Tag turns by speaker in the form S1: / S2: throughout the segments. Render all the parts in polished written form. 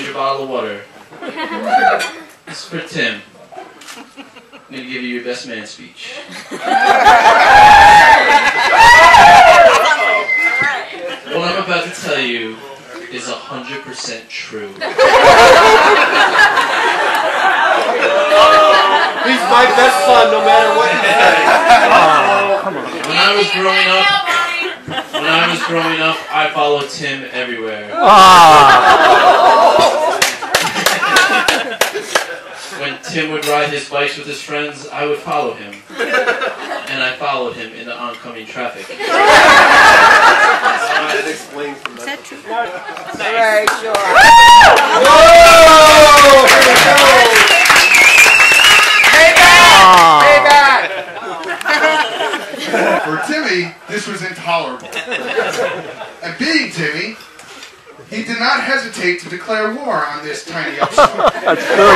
S1: your bottle of water. This is for Tim. I'm going to give you your best man speech. What I'm about to tell you is 100% true.
S2: He's my best son, no matter what he says.
S3: Come on.
S1: When I was growing up, I followed Tim everywhere. When Tim would ride his bikes with his friends, I would follow him. And I followed him in the oncoming traffic.
S2: That explains the message.
S4: Is that true?
S5: Very sure.
S6: Payback! For Timmy, this was intolerable. And being Timmy, he did not hesitate to declare war on this tiny upstart.
S3: That's true.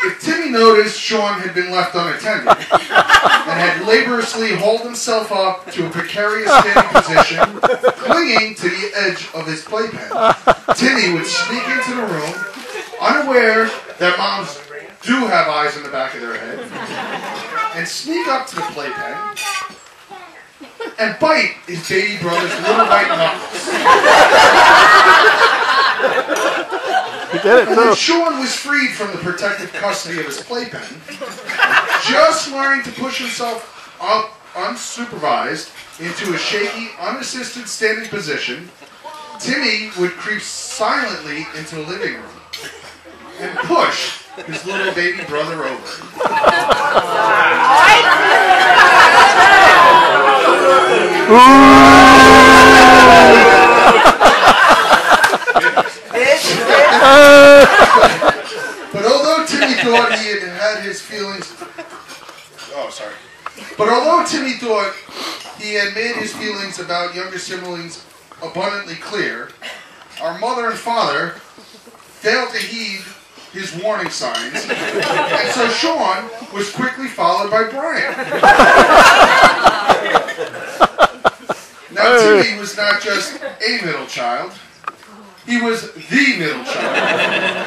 S6: If Timmy noticed Sean had been left unattended and had laboriously hauled himself up to a precarious standing position, clinging to the edge of his playpen, Timmy would sneak into the room, unaware that moms do have eyes in the back of their head, and sneak up to the playpen and bite his baby brother's little white knuckles.
S3: He did it
S6: And when
S3: too.
S6: Sean was freed from the protective custody of his playpen, just learning to push himself up unsupervised into a shaky, unassisted standing position, Timmy would creep silently into the living room and push his little baby brother over. But although Timmy thought he had his feelings... Oh, sorry. But although Timmy thought he had made his feelings about younger siblings abundantly clear, our mother and father failed to heed his warning signs, and so Sean was quickly followed by Brian. Now Timmy was not just a middle child, he was the middle child.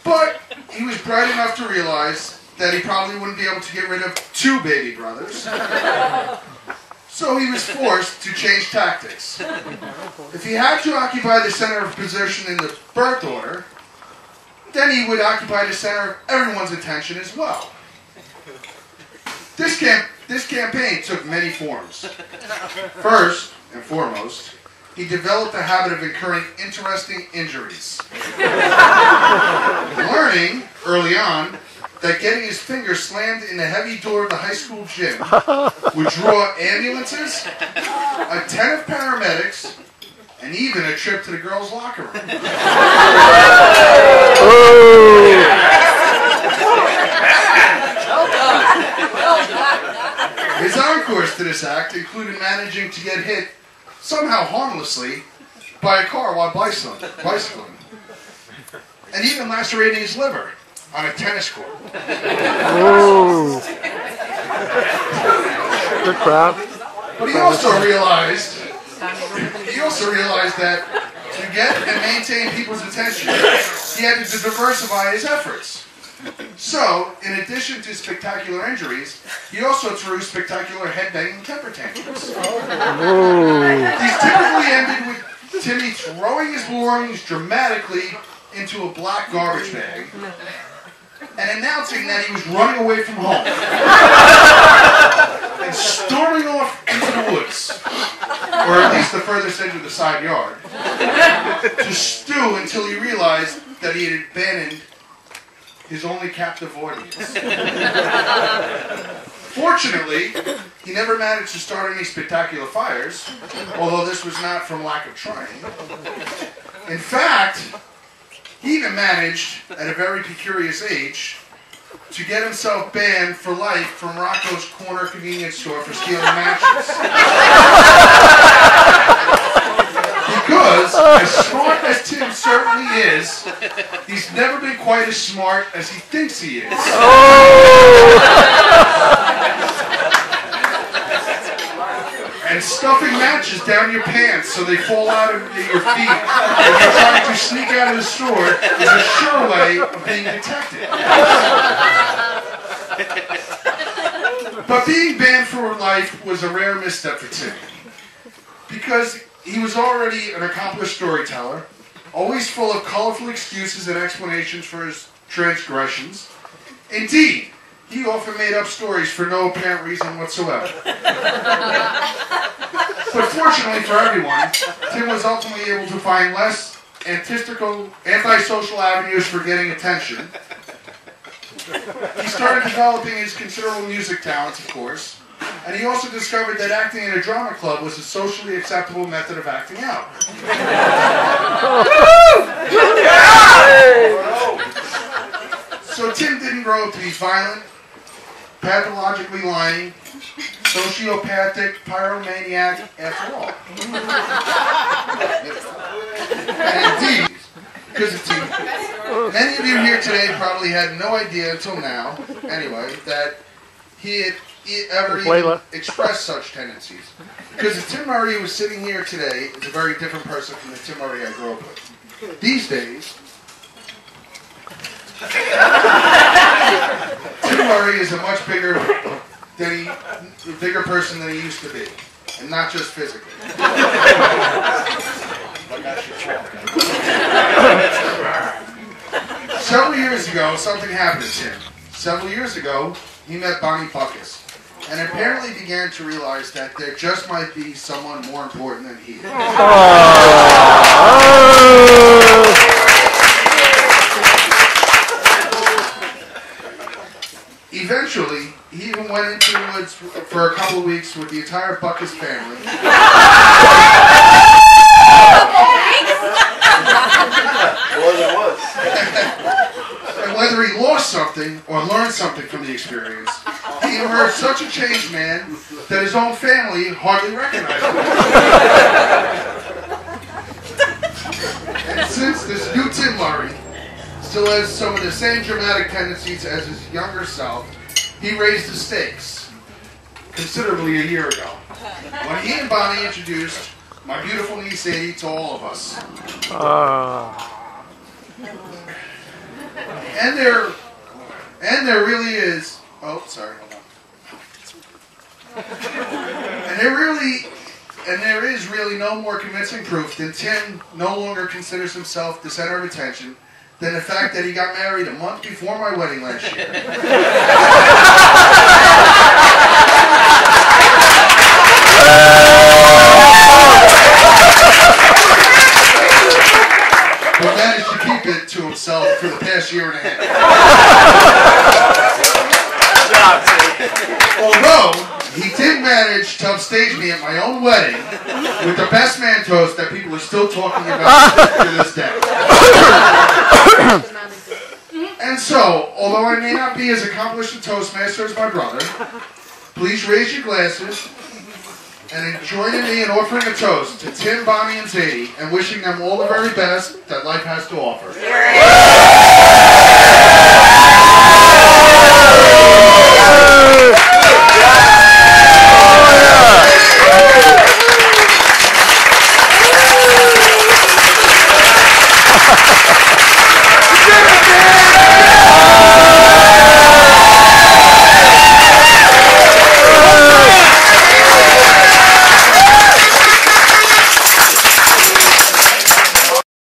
S6: But he was bright enough to realize that he probably wouldn't be able to get rid of two baby brothers. So he was forced to change tactics. If he had to occupy the center of position in the birth order, then he would occupy the center of everyone's attention as well. This campaign took many forms. First and foremost, he developed a habit of incurring interesting injuries. Learning early on that getting his finger slammed in the heavy door of the high school gym would draw ambulances, a 10 of paramedics, and even a trip to the girls' locker room. His encourse to this act included managing to get hit, somehow harmlessly, by a car while bicycling, and even lacerating his liver on a tennis court.
S3: Ooh. Good crowd.
S6: But he also realized that to get and maintain people's attention, he had to diversify his efforts. So, in addition to spectacular injuries, he also threw spectacular headbanging temper tantrums. These typically ended with Timmy throwing his belongings dramatically into a black garbage bag and announcing that he was running away from home and storming off into the woods, or at least the furthest edge of the side yard, to stew until he realized that he had abandoned his only captive audience. Fortunately, he never managed to start any spectacular fires, although this was not from lack of trying. In fact, he even managed, at a very precarious age, to get himself banned for life from Rocco's Corner convenience store for stealing matches. Because, as smart as Tim certainly is, he's never been quite as smart as he thinks he is. And stuffing matches down your pants so they fall out of your feet when you're trying to sneak out of the store is a sure way of being detected. But being banned for life was a rare misstep for Tim, because he was already an accomplished storyteller, always full of colorful excuses and explanations for his transgressions. Indeed, he often made up stories for no apparent reason whatsoever. But fortunately for everyone, Tim was ultimately able to find less antisocial avenues for getting attention. He started developing his considerable music talents, of course, and he also discovered that acting in a drama club was a socially acceptable method of acting out. So Tim didn't grow up to be violent, pathologically lying, sociopathic pyromaniac after all. And indeed, because of Tim, many of you here today probably had no idea until now, anyway, that he had ever even expressed such tendencies. Because if Tim Murray who was sitting here today is a very different person from the Tim Murray I grew up with. These days, Tim Murray is a much bigger person than he used to be, and not just physically. Several years ago, something happened to Tim. Several years ago, he met Bonnie Buckus, and apparently began to realize that there just might be someone more important than he is. Eventually, he even went into the woods for a couple of weeks with the entire Buckus family. And whether he lost something or learned something from the experience, he emerged such a changed man that his own family hardly recognized him. And since this new Tim Murray still has some of the same dramatic tendencies as his younger self, he raised the stakes considerably a year ago when he and Bonnie introduced my beautiful niece Sadie to all of us. And there really is. Oh, sorry, hold on. And there is really no more convincing proof that Tim no longer considers himself the center of attention than the fact that he got married a month before my wedding last year. But managed to keep it to himself for the past year and a half. Although he did manage to upstage me at my own wedding with the best man toast that people are still talking about to this day. And so, although I may not be as accomplished a Toastmaster as my brother, please raise your glasses and join me in offering a toast to Tim, Bonnie, and Zadie, and wishing them all the very best that life has to offer.